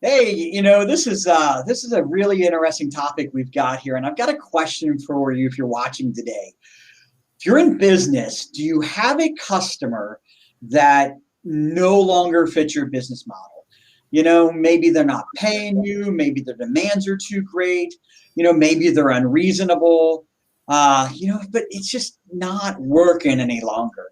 Hey, this is a really interesting topic we've got here, and I've got a question for you if you're watching today. If you're in business, do you have a customer that no longer fits your business model? Maybe they're not paying you, maybe their demands are too great, maybe they're unreasonable, but it's just not working any longer.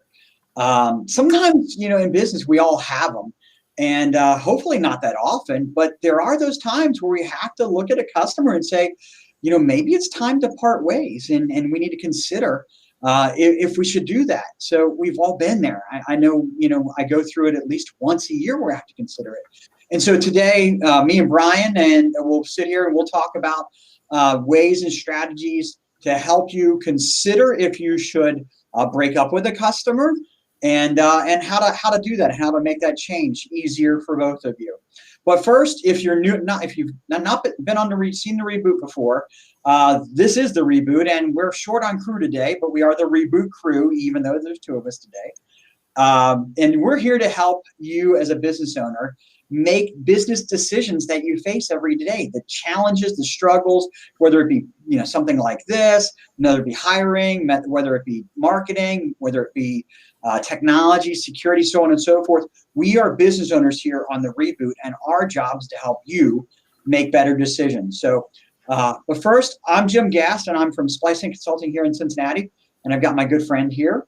Sometimes, in business, we all have them, and hopefully not that often, but there are those times where we have to look at a customer and say, maybe it's time to part ways, and we need to consider if we should do that. So we've all been there. I know, I go through it at least once a year where I have to consider it. And so today, me and Brian, and we'll sit here and we'll talk about ways and strategies to help you consider if you should break up with a customer, and how to do that, and how to make that change easier for both of you. But first, if you're new, if you've not been on seen the Reboot before, this is the Reboot, and we're short on crew today, but we are the Reboot crew, even though there's two of us today. And we're here to help you as a business owner make business decisions that you face every day, the challenges, the struggles, whether it be something like this, whether it be hiring, whether it be marketing, whether it be technology, security, so on and so forth. We are business owners here on the Reboot, and our job is to help you make better decisions. So, but first, I'm Jim Gast, and I'm from Splicing Consulting here in Cincinnati, and I've got my good friend here,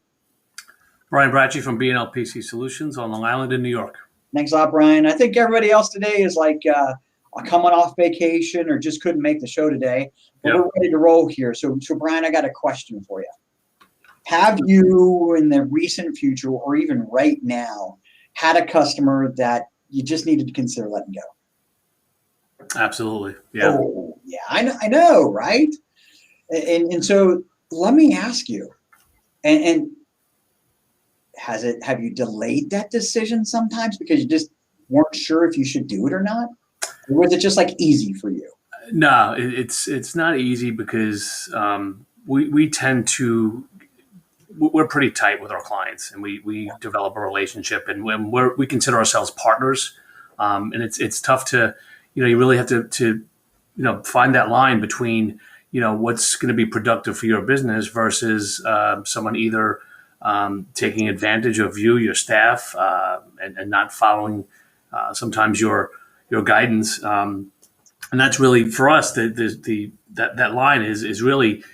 Brian Bracci from B&L PC Solutions on Long Island in New York. Thanks a lot, Brian. I think everybody else today is like coming off vacation or just couldn't make the show today, but We're ready to roll here. So Brian, I got a question for you. Have you, in the recent future or even right now, had a customer that you just needed to consider letting go? Absolutely. Yeah. Oh, yeah, I know, right? And so let me ask you, and have you delayed that decision sometimes because you just weren't sure if you should do it or not? Or was it just like easy for you? No, it's not easy because we tend to, we're pretty tight with our clients, and we develop a relationship, and when we consider ourselves partners, and it's tough to, you really have to find that line between, what's going to be productive for your business versus someone either taking advantage of you, your staff, and not following sometimes your guidance. And that's really, for us, that line is really,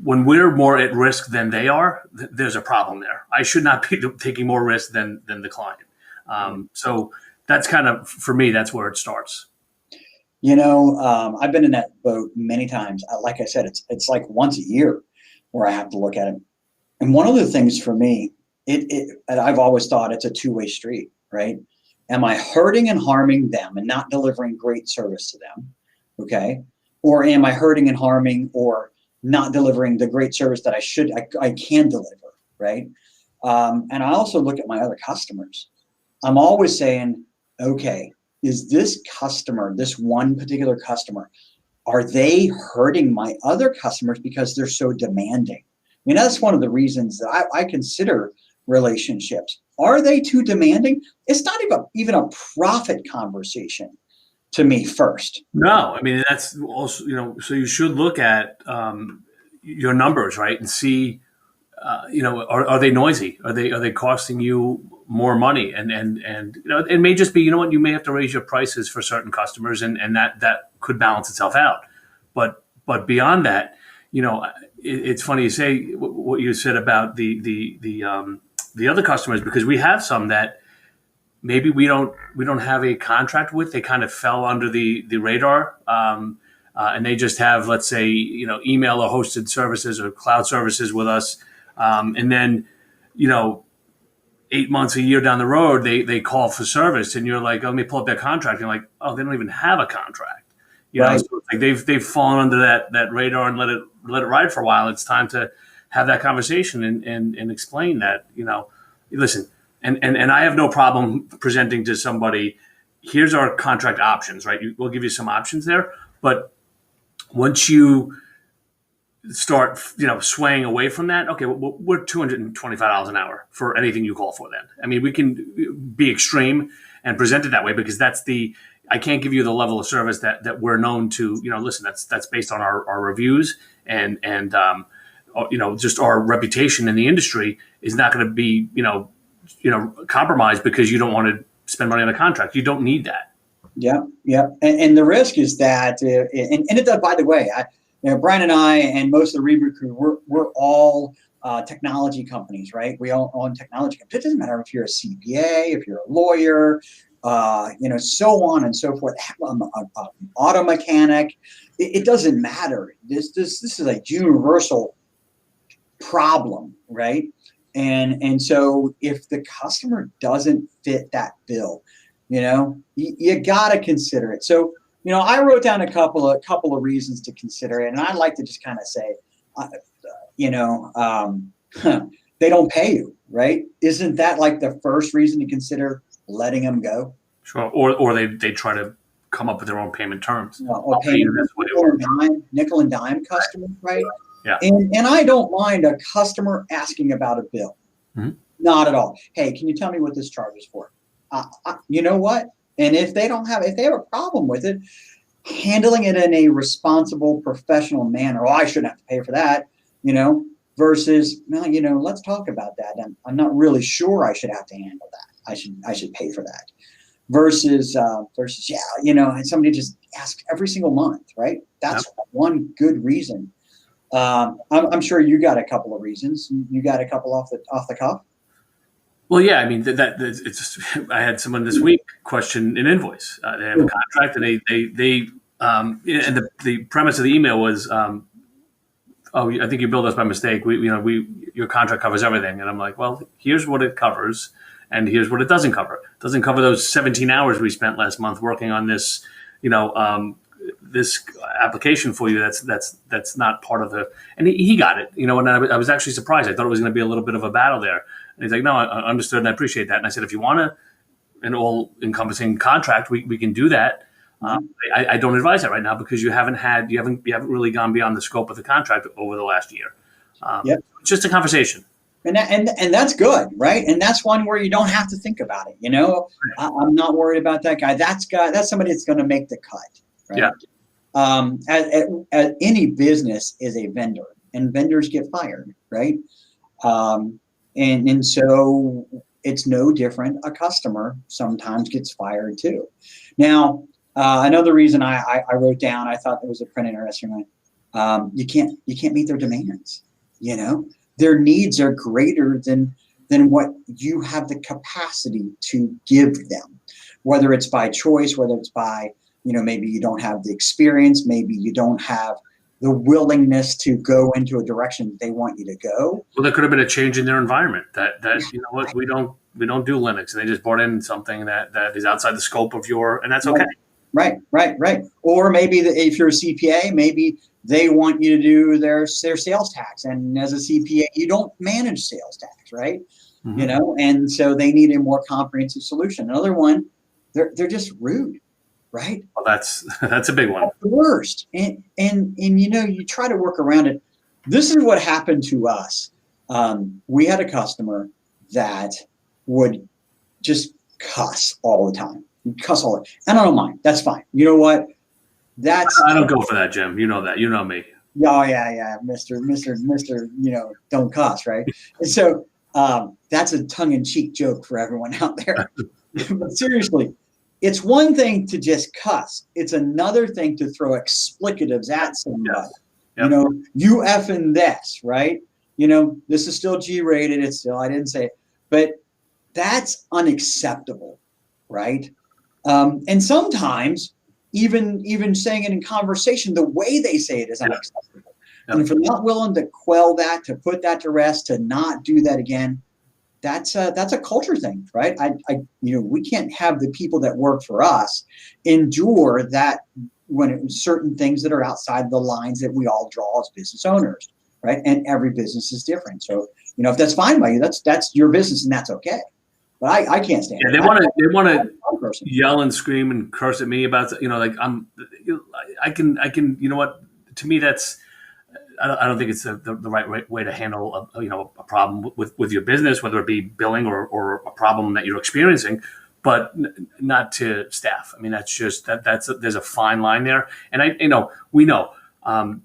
when we're more at risk than they are, there's a problem there. I should not be taking more risk than the client. So that's kind of, for me, that's where it starts. I've been in that boat many times. Like I said, it's like once a year where I have to look at it. And one of the things for me, I've always thought it's a two-way street, right? Am I hurting and harming them and not delivering great service to them? Okay. Or am I hurting and harming or not delivering the great service that I can deliver, right? And I also look at my other customers. I'm always saying, okay, is this customer, this one particular customer, are they hurting my other customers because they're so demanding? I mean, that's one of the reasons that I consider relationships. Are they too demanding? It's not even a profit conversation to me first. No, I mean, that's also, so you should look at your numbers, right? And see, are they noisy? Are they costing you more money? And it may just be, you may have to raise your prices for certain customers, and that could balance itself out. But beyond that, it's funny you say what you said about the other customers, because we have some that maybe we don't have a contract with. They kind of fell under the radar, and they just have, let's say, email or hosted services or cloud services with us, and then 8 months, a year down the road, they call for service, and you're like, oh, let me pull up their contract. And you're like, oh, they don't even have a contract. Right. So like they've fallen under that radar and let it ride for a while. It's time to have that conversation and explain that, listen, and I have no problem presenting to somebody, here's our contract options, right? We'll give you some options there, but once you start, swaying away from that, okay, we're $225 an hour for anything you call for then. I mean, we can be extreme and present it that way because that's I can't give you the level of service that we're known to. Listen, that's based on our reviews and just our reputation in the industry is not going to be compromised because you don't want to spend money on a contract. You don't need that. Yeah, yeah, and the risk is that, and it does. By the way, Brian and I and most of the Reboot crew, we're all technology companies, right? We all own technology companies. It doesn't matter if you're a CPA, if you're a lawyer, so on and so forth. Auto mechanic, it doesn't matter. This is a universal problem, right? And so if the customer doesn't fit that bill, you got to consider it. So, I wrote down a couple of reasons to consider it, and I'd like to just kind of say, they don't pay you, right? Isn't that like the first reason to consider letting them go? Sure. Or they try to come up with their own payment terms. Or paying nickel and dime customers, right? Yeah. And I don't mind a customer asking about a bill. Mm-hmm. Not at all. Hey, can you tell me what this charge is for? You know what? And if they have a problem with it, handling it in a responsible, professional manner. Oh, I shouldn't have to pay for that, versus, no, let's talk about that. I'm not really sure I should have to handle that. I should pay for that. Versus, and somebody just asks every single month, right? That's one good reason. I'm sure you got a couple of reasons. You got a couple off the cuff. Well, yeah, I mean it's. I had someone this week question an invoice. They have a contract, and they and the premise of the email was, I think you billed us by mistake. Your contract covers everything, and I'm like, well, here's what it covers, and here's what it doesn't cover. It doesn't cover those 17 hours we spent last month working on this, this application for you. That's not part of the. And he got it, and I was actually surprised. I thought it was going to be a little bit of a battle there. And he's like, no, I understood and I appreciate that. And I said, if you want an all-encompassing contract, we can do that. I don't advise that right now because you haven't really gone beyond the scope of the contract over the last year. It's just a conversation. And that's good, right? And that's one where you don't have to think about it. I'm not worried about that guy. That's somebody that's going to make the cut. Right? Yeah. As any business is a vendor, and vendors get fired, right? And so it's no different. A customer sometimes gets fired too. Now, another reason I wrote down, I thought it was a pretty interesting one. You can't meet their demands. Their needs are greater than what you have the capacity to give them, whether it's by choice, whether it's by, maybe you don't have the experience, maybe you don't have the willingness to go into a direction that they want you to go. Well, there could have been a change in their environment that what, we don't do Linux, and they just brought in something that is outside the scope of and that's okay. Right. Or maybe if you're a CPA, maybe they want you to do their sales tax, and as a CPA, you don't manage sales tax, right? Mm-hmm. And so they need a more comprehensive solution. Another one, they're just rude. Right. Well, that's a big one. That's the worst. And you try to work around it. This is what happened to us. We had a customer that would just cuss all the time. And I don't mind. That's fine. You know what? I don't go for that, Jim. You know that. You know me. Oh yeah, Mister. Don't cuss, right? And so that's a tongue-in-cheek joke for everyone out there. But seriously. It's one thing to just cuss. It's another thing to throw explicatives at somebody. Yes. Yep. You effing this, right? This is still G-rated. It's still, I didn't say it, but that's unacceptable, right? And sometimes even saying it in conversation, the way they say it is unacceptable. Yep. And if you're not willing to quell that, to put that to rest, to not do that again, that's a culture thing, right? We can't have the people that work for us endure that when certain things that are outside the lines that we all draw as business owners, right? And every business is different. So, if that's fine by you, that's your business and that's okay. But I can't stand it. They want to yell and scream and curse at me about, I can, to me, that's, I don't think it's the right way to handle a problem with your business, whether it be billing or a problem that you're experiencing. but not to staff. I mean, that's just there's a fine line there. And we know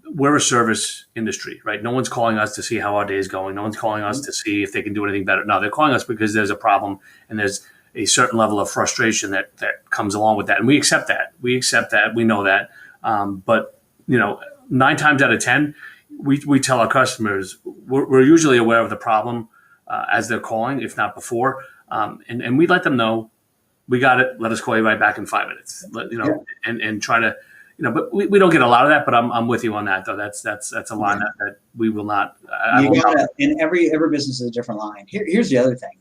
we're a service industry, right? No one's calling us to see how our day is going. No one's calling us to see if they can do anything better. No, they're calling us because there's a problem and there's a certain level of frustration that comes along with that. And we accept that. We know that. But 9 times out of 10, we tell our customers we're usually aware of the problem as they're calling, if not before. And we let them know, we got it. Let us call you right back in 5 minutes. And try to, but we don't get a lot of that. But I'm with you on that, though. That's a line that we will not. And every business is a different line. Here's the other thing.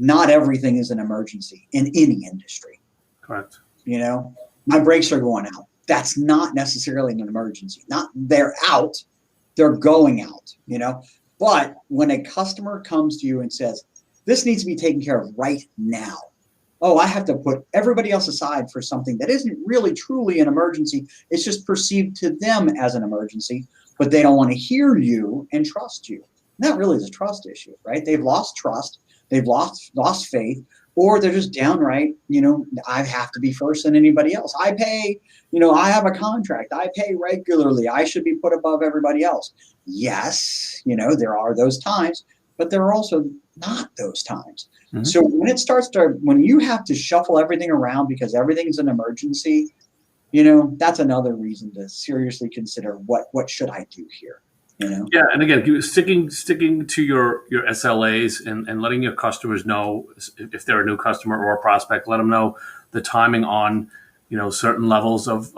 Not everything is an emergency in any industry. Correct. My brakes are going out. That's not necessarily an emergency. They're out. They're going out. But when a customer comes to you and says, this needs to be taken care of right now. Oh, I have to put everybody else aside for something that isn't really truly an emergency. It's just perceived to them as an emergency, but they don't want to hear you and trust you. And that really is a trust issue, right? They've lost trust. They've lost faith, or they're just downright, I have to be first than anybody else. I pay, I have a contract. I pay regularly. I should be put above everybody else. Yes, there are those times, but there are also not those times. Mm-hmm. So when you have to shuffle everything around because everything's an emergency, that's another reason to seriously consider what should I do here. Yeah, and again, sticking to your SLAs and letting your customers know if they're a new customer or a prospect, let them know the timing on certain levels of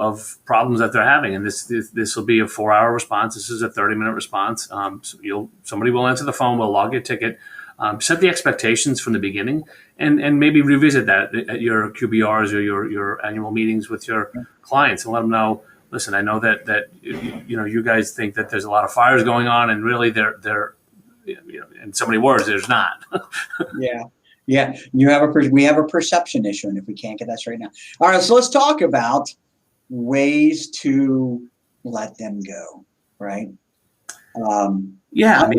problems that they're having. And this will be a 4-hour response. This is a 30-minute response. Somebody will answer the phone, will log your ticket, set the expectations from the beginning, and maybe revisit that at your QBRs or your annual meetings with your clients, and let them know. Listen, I know that you guys think that there's a lot of fires going on, and really there in so many words, there's not. Yeah. We have a perception issue, and if we can't get that straight now, all right. So let's talk about ways to let them go, right? I got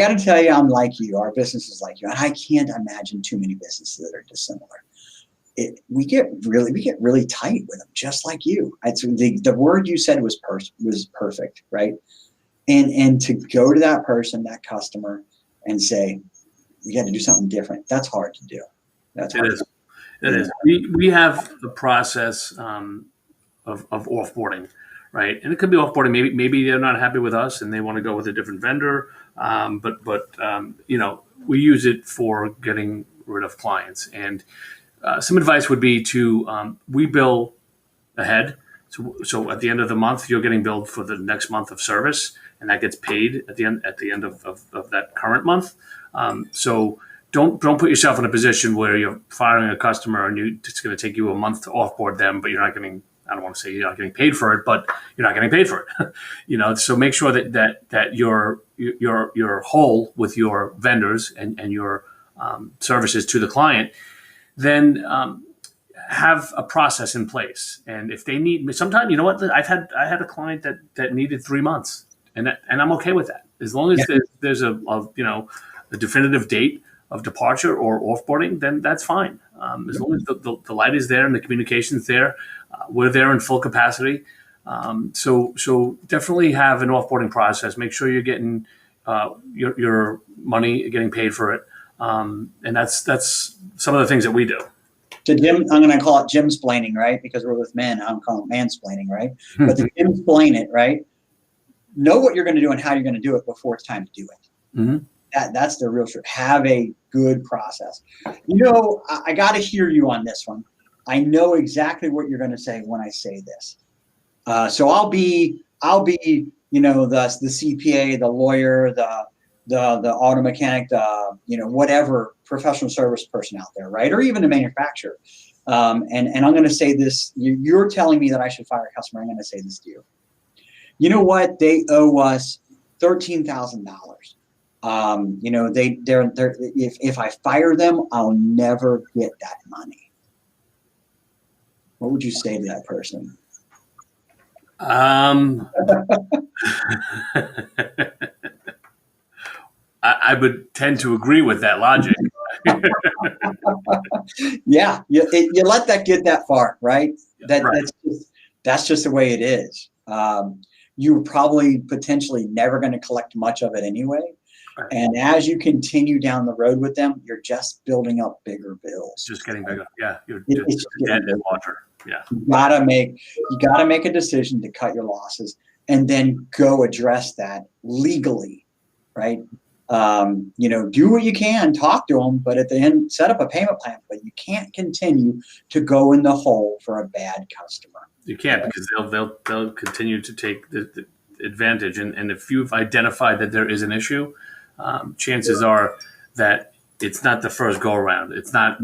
to tell you, I'm like you. Our business is like you, and I can't imagine too many businesses that are dissimilar. We get really tight with them, just like you. The word you said was perfect, right? And to go to that person, that customer, and say, we got to do something different. That's hard to do. It is. We have the process of offboarding, right? And it could be offboarding. Maybe they're not happy with us and they want to go with a different vendor. But we use it for getting rid of clients. And some advice would be to we bill ahead. So at the end of the month, you're getting billed for the next month of service, and that gets paid at the end of that current month. So don't put yourself in a position where you're firing a customer and it's going to take you a month to offboard them, but you're not getting. I don't want to say you're not getting paid for it, but you're not getting paid for it. So make sure that you're whole with your vendors and your services to the client. Then have a process in place, and if they need, sometimes I had a client that needed 3 months, and I'm okay with that as long as there's a definitive date of departure or offboarding, then that's fine. As long as the light is there and the communication's there, we're there in full capacity. So definitely have an offboarding process. Make sure you're getting your money, getting paid for it. And that's some of the things that we do. To Jim, I'm going to call it Jimsplaining, right? Because we're with men. I'm calling it mansplaining, right? But to Jimsplain it, right? Know what you're going to do and how you're going to do it before it's time to do it. Mm-hmm. That's the real truth. Have a good process. I got to hear you on this one. I know exactly what you're going to say when I say this. So I'll be the CPA, the lawyer, the auto mechanic, whatever professional service person out there, right? Or even a manufacturer. And I'm going to say this, you're telling me that I should fire a customer. I'm going to say this to you. You know what? They owe us $13,000. If I fire them, I'll never get that money. What would you say to that person? I would tend to agree with that logic. Yeah, you let that get that far, right? Right. That's just the way it is. You're probably potentially never going to collect much of it anyway. Right. And as you continue down the road with them, you're just building up bigger bills. Just getting bigger. Yeah. It's The debt getting is bigger. larger. Yeah. You gotta make a decision to cut your losses and then go address that legally, right? Do what you can, talk to them, but at the end, set up a payment plan. But you can't continue to go in the hole for a bad customer. You can't, because they'll continue to take the advantage. And if you've identified that there is an issue, chances are that it's not the first go around. It's not,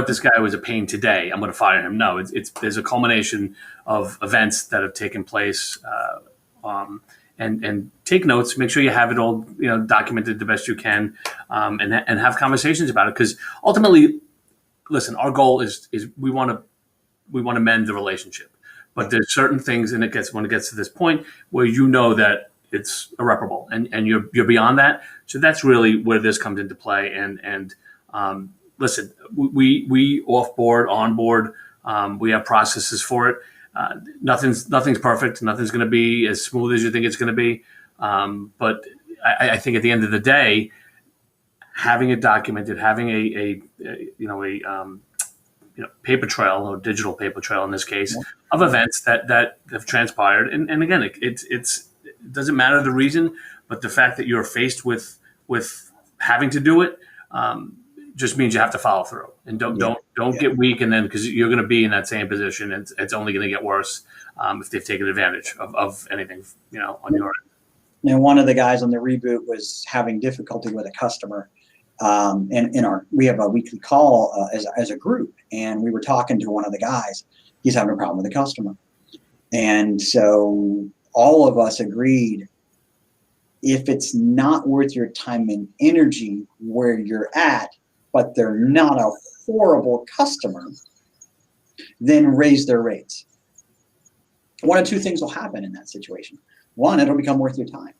this guy was a pain today, I'm going to fire him. No, there's a culmination of events that have taken place. And take notes. Make sure you have it all documented the best you can, and have conversations about it. Because ultimately, listen, our goal is we want to mend the relationship. But there's certain things, and when it gets to this point where that it's irreparable, and you're beyond that. So that's really where this comes into play. And listen, we offboard, onboard, we have processes for it. Nothing's perfect. Nothing's going to be as smooth as you think it's going to be. But I think at the end of the day, having it documented, having a paper trail, or digital paper trail in this case, of events that have transpired. And again, it doesn't matter the reason, but the fact that you're faced with having to do it, just means you have to follow through, and don't get weak. And then, because you're going to be in that same position, it's only going to get worse if they've taken advantage of anything, on your end. And one of the guys on the Reboot was having difficulty with a customer. And we have a weekly call as a group, and we were talking to one of the guys. He's having a problem with a customer, and so all of us agreed, if it's not worth your time and energy where you're at, but they're not a horrible customer, then raise their rates. One of two things will happen in that situation. One, it'll become worth your time.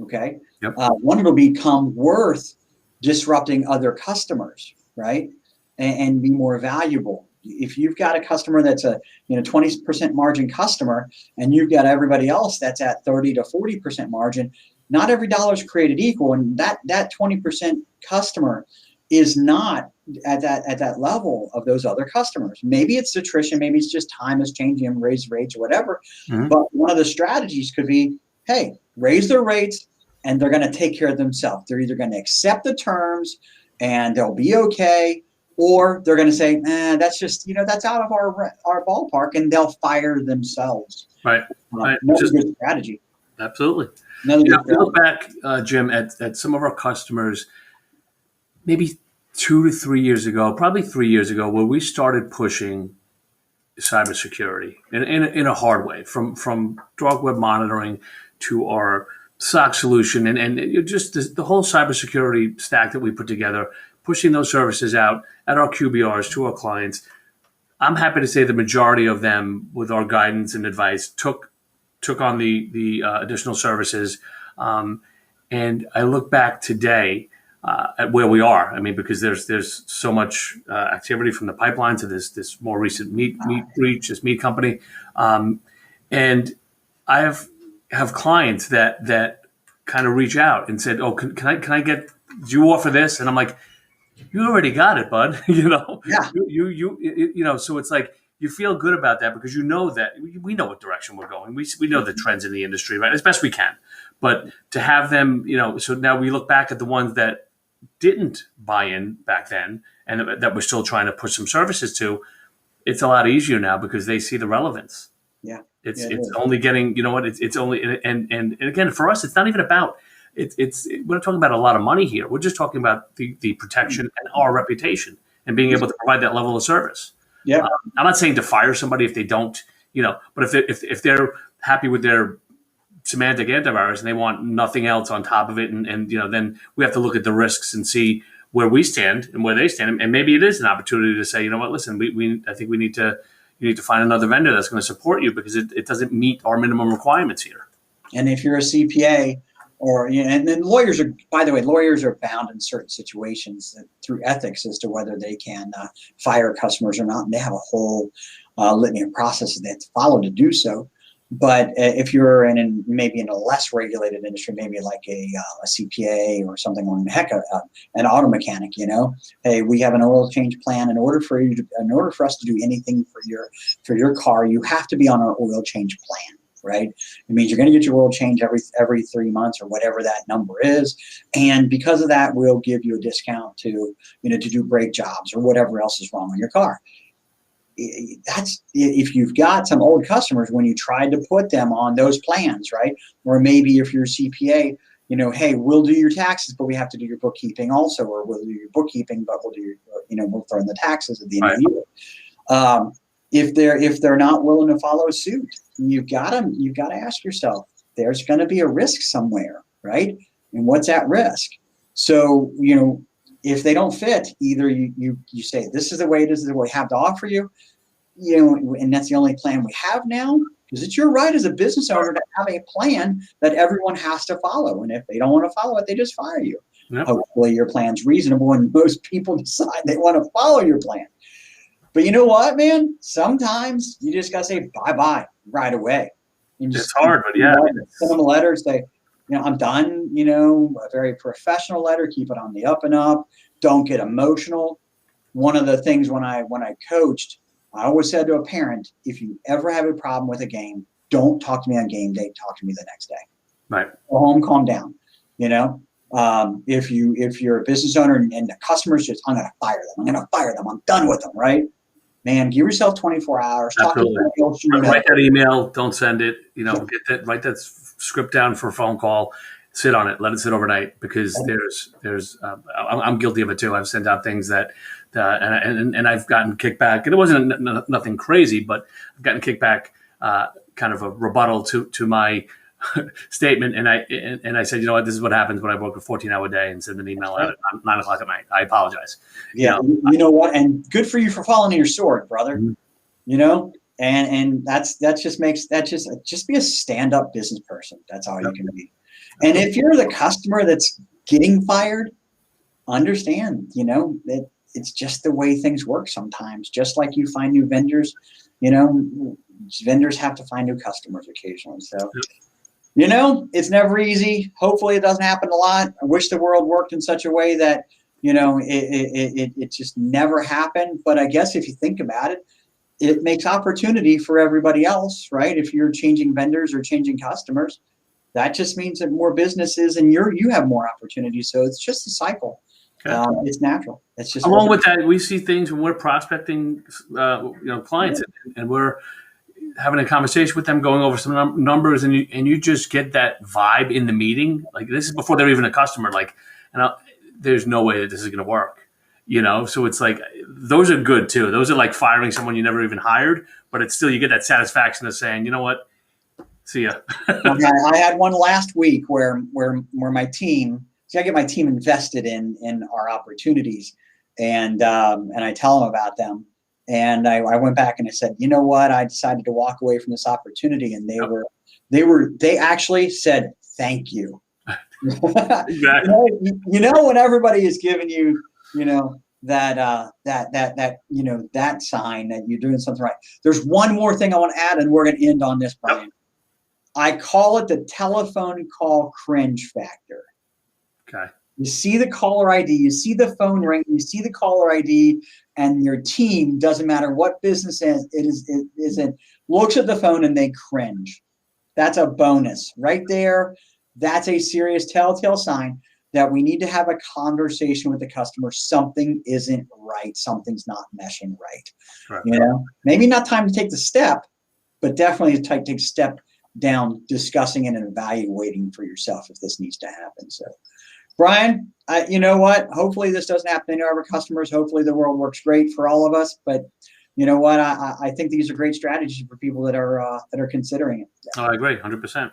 Okay. Yep. One, it'll become worth disrupting other customers, right? And be more valuable. If you've got a customer that's a 20% margin customer, and you've got everybody else that's at 30 to 40% margin, not every dollar is created equal, and that 20% customer is not at that level of those other customers. Maybe it's attrition, maybe it's just time is changing them, raise rates or whatever. Mm-hmm. But one of the strategies could be, hey, raise their rates, and they're going to take care of themselves. They're either going to accept the terms and they'll be okay, or they're going to say, that's just, that's out of our ballpark, and they'll fire themselves. Right. Another good strategy. Absolutely. Look back, Jim, at some of our customers, maybe 2 to 3 years ago, probably 3 years ago, where we started pushing cybersecurity in a hard way, from dark web monitoring to our SOC solution, and just the whole cybersecurity stack that we put together, pushing those services out at our QBRs to our clients. I'm happy to say the majority of them, with our guidance and advice, took on the additional services. And I look back today at where we are. I mean, because there's so much activity from the pipeline to this more recent meat breach, this meat company, and I have clients that kind of reach out and said, "Oh, can I get? Do you offer this?" And I'm like, "You already got it, bud." Yeah. You so it's like you feel good about that, because that we know what direction we're going. We know the trends in the industry, right, as best we can. But to have them, so now we look back at the ones that didn't buy in back then, and that we're still trying to push some services to. It's a lot easier now because they see the relevance. Yeah. It's only getting, it's only, and again, for us, it's not even about, we're not talking about a lot of money here. We're just talking about the protection and our reputation and being able to provide that level of service. Yeah. I'm not saying to fire somebody if they don't, but if they're happy with their semantic antivirus and they want nothing else on top of it, and then we have to look at the risks and see where we stand and where they stand. And maybe it is an opportunity to say, listen, I think you need to find another vendor that's going to support you, because it doesn't meet our minimum requirements here. And if you're a CPA or and then lawyers are, by the way, lawyers are bound in certain situations through ethics as to whether they can fire customers or not, and they have a whole litany of processes they have to follow to do so. But if you're maybe in a less regulated industry, maybe like a CPA or something along the heck of an auto mechanic, hey, we have an oil change plan. In order for us to do anything for your car, you have to be on our oil change plan. Right? It means you're going to get your oil change every 3 months or whatever that number is, and because of that, we'll give you a discount to do brake jobs or whatever else is wrong with your car. That's if you've got some old customers when you tried to put them on those plans, right? Or maybe if you're a CPA, hey, we'll do your taxes, but we have to do your bookkeeping also, or we'll do your bookkeeping, but we'll do your, we'll throw in the taxes at the end of the year. If they're not willing to follow suit, you've got to ask yourself, there's going to be a risk somewhere, right? And what's at risk? So, if they don't fit, either you say, this is the way it is, this is what we have to offer you, and that's the only plan we have now, because it's your right as a business owner to have a plan that everyone has to follow. And if they don't want to follow it, they just fire you. Yep. Hopefully your plan's reasonable and most people decide they want to follow your plan. But you know what, man? Sometimes you just got to say bye-bye right away. It's hard, but yeah. Send them a letter, say, I'm done, a very professional letter, keep it on the up and up. Don't get emotional. One of the things when I coached, I always said to a parent, if you ever have a problem with a game, don't talk to me on game day, talk to me the next day. Right. Go home, calm down. If you're a business owner and the customers just, I'm going to fire them. I'm done with them, right? Man, give yourself 24 hours. Absolutely. Talk to write that email. Don't send it. Write that script down for a phone call. Sit on it. Let it sit overnight, because I'm guilty of it too. I've sent out things that and I've gotten kickback. And it wasn't nothing crazy, but I've gotten kickback, kind of a rebuttal to my statement. And I said, this is what happens when I work a 14-hour day, and send an email out at 9 o'clock at night. I apologize. Yeah. You know what? And good for you for following your sword, brother. Mm-hmm. And just be a stand-up business person. That's all you can be. And if you're the customer that's getting fired, understand, that it's just the way things work sometimes. Just like you find new vendors, vendors have to find new customers occasionally. So, it's never easy. Hopefully it doesn't happen a lot. I wish the world worked in such a way that, it just never happened. But I guess if you think about it, it makes opportunity for everybody else, right? If you're changing vendors or changing customers, that just means that more businesses and you have more opportunities. So it's just a cycle. Okay. It's natural. It's just along with that, we see things when we're prospecting, clients, and we're having a conversation with them, going over some numbers, and you just get that vibe in the meeting. Like, this is before they're even a customer. Like, there's no way that this is going to work. So it's like, those are good too. Those are like firing someone you never even hired, but it's still, you get that satisfaction of saying, you know what? See ya. I had one last week where my team, I get my team invested in our opportunities, and I tell them about them. And I went back and I said, you know what? I decided to walk away from this opportunity, and they actually said, thank you. Exactly. When everybody is giving you, that sign that you're doing something right. There's one more thing I want to add, and we're going to end on this, Brian. Yep. I call it the telephone call cringe factor. Okay. You see the caller ID, you see the phone ring, you see the caller ID, and your team, doesn't matter what business it is, looks at the phone and they cringe. That's a bonus right there. That's a serious telltale sign that we need to have a conversation with the customer. Something isn't right. Something's not meshing right. Right. Maybe not time to take the step, but definitely take a step down, discussing it and evaluating for yourself if this needs to happen. So, Brian, you know what? Hopefully this doesn't happen to any of our customers. Hopefully the world works great for all of us. But you know what? I think these are great strategies for people that are considering it. Oh, I agree, 100%.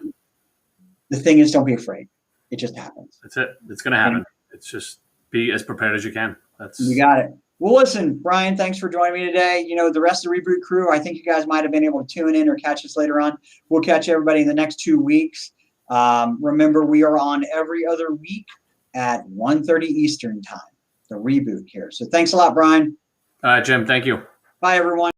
The thing is, don't be afraid. It just happens. That's it. It's going to happen. It's just be as prepared as you can. You got it. Well, listen, Brian, thanks for joining me today. The rest of the Reboot crew, I think you guys might have been able to tune in or catch us later on. We'll catch everybody in the next 2 weeks. Remember, we are on every other week at 1:30 Eastern time, the Reboot here. So thanks a lot, Brian. Jim, thank you. Bye, everyone.